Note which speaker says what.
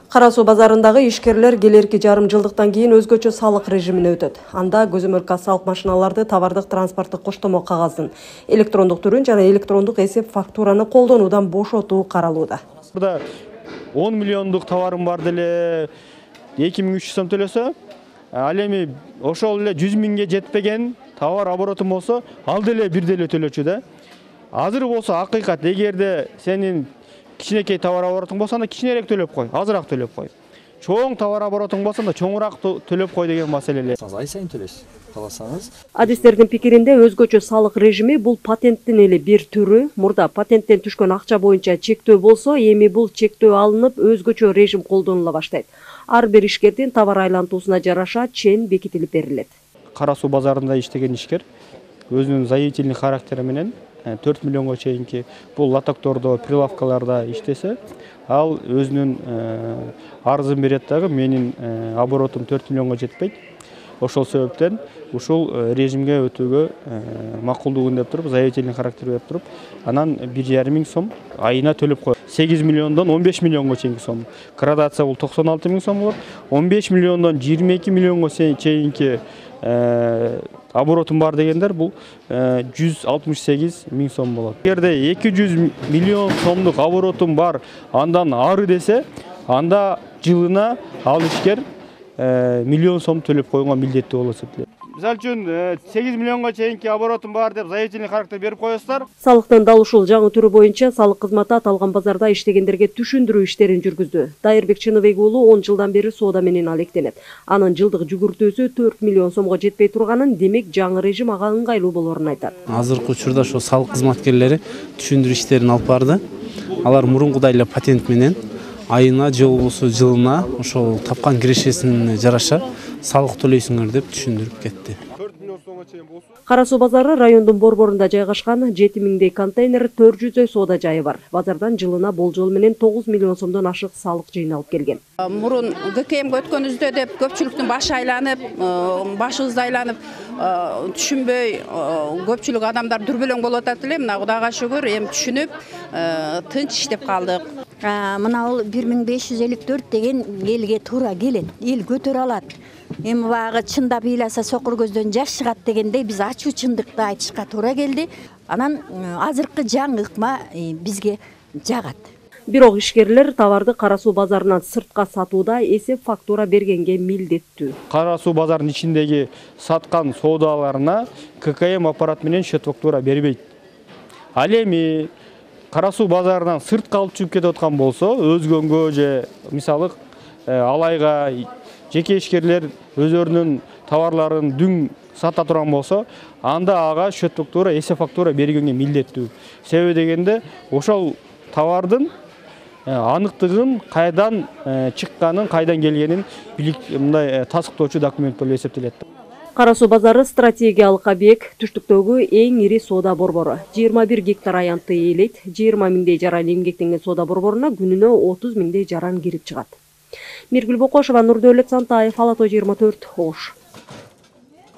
Speaker 1: Кара Суу базарындагы ишкерлер келерки жарым жылдыктан кийин өзгөчө салык режимине өтөт. Анда көзөмөлкө салык машиналарды, товардык транспорттук коштомо кагаздын электрондук түрүн жана электрондук эсеп фактураны колдонуудан бошотуу каралууда.
Speaker 2: Burada 10 milyonluk tavarum var dele 2300 сом төлөсө, ал эми ошол эле 100 миңге жетпеген товар оборотум болсо, ал деле бир деле төлөчү да. Азыр болсо акыйкат, эгерде сенин кичинекей товар оборотуң болсо, анда кичинерээк төлөп кой, азыраак төлөп кой. Чоң товар оборотуң болсо, анда чоңураак төлөп кой деген маселе эле.
Speaker 3: Ай сайын төлөйсүз, кааласаңыз.
Speaker 1: Адистердин пикиринде өзгөчө салык режими бул патенттин эле бир түрү. Мурда патенттен түшкөн акча боюнча чектөө болсо, эми бул чектөө алынып, өзгөчө режим колдонула баштайт. Ар бир ишкердин товар айлантуусуна жараша чен бекитилип берилет.
Speaker 2: Кара Суу базарында иштеген ишкер өзүнүн заявительный характери менен 4 миллионго чейинки бул лотоктордо, прилавкаларда иштесе, ал өзүнүн арызын берет дагы, менин оборотум 4 миллионго жетпейт. Ошол себептен ушул режимге өтүүгө макулдугун деп туруп, заявительный характер берип туруп, анан 1,5 миң сом айына төлөп коет. 8 миллиондон 15 миллионго чейинки сом. Градация бул 96 миң сом болот. 15 миллиондон 22 миллионго чейинки оборотум бар дегендер бул 168 миң сом болот. Эгерде 200 миллион сомдук оборотум бар, андан ары десе, анда жылына ал ишкер миллион сом төлөп койгонго милдеттүү болот эсептелет. Мисалы үчүн 8 миллионго чейинки оборотум бар деп заявительный характер берип коесуздар.
Speaker 1: Салыктын дал ушул жаңы түрү боюнча салык кызматы аталган базарда иштегендерге түшүндүрүү иштерин жүргүздү. Дайырбек Чыныбек уулу 10 жылдан бери соода менен алектенет. Анын жылдык жүгүртүүсү 4 миллион сомго жетпей турганын, демек жаңы режим ага ыңгайлуу болорун айтат.
Speaker 4: Азыркы учурда ошо салык кызматкерлери түшүндүрүү иштерин алып барды. Алар мурункудай эле патент менен айына же болбосо жылына ошол тапкан кирешесине жараша салык төлөйсүңөр деп түшүндүрүп кетти.
Speaker 1: Кара Суу базары райондун борборунда жайгашкан, 7 миңдей контейнер, 400 соода жайы бар. Базардан жылына болжол менен 9 миллион сомдон ашык салык жыйналып келген.
Speaker 5: Мурун ГКМге өткөнүбүздө деп көпчүлүктүн башы айланып, башыбыз айланып, түшүнбөй көпчүлүк адамдар дүрбөлөң болуп атат эле. Мына Кудайга шүгүр, эми түшүнүп, тынч иштеп калдык.
Speaker 6: Мына ул 1554 деген элге туура келет, эл көтөрө алат. Эми багы чындап ыйласа сокур көздөн жаш чыгат дегендей биз ачуу чындыкты айтышка туура келди. Анан азыркы жаңы ыкма бизге жагат.
Speaker 1: Бирок ишкерлер товарды Кара Суу базарынан сыртка сатууда эсеп фактура бергенге милдеттүү.
Speaker 2: Кара Суу базарынын ичиндеги саткан соодаларына ККМ аппарат менен счет фактура бербейт. Ал эми Кара Суу базарынан сыртка алып чыгып кетип аткан болсо, өзгөнгө же мисалы алайга жеке ишкерлер өзөрүнүн товарларын дүң сата турган болсо, анда ага счет фактура, эсеп фактура бергенге милдеттүү. Себеби дегенде ошол товардын аныктыгын, кайдан чыкканын, кайдан келгенин мындай тасыктоочу документ болуп эсептелет.
Speaker 1: Кара Суу базары стратегиялык объект, түштүктөгү эң ири соода борбору. 21 гектар аянтты ээлейт. 20 миңдей жаран эмгектенген соода борборуна күнүнө 30 миңдей жаран кирип чыгат. Миргүл Бокошова, Нурдөөлөт Сантаев, Ала Тоо 24, Ош.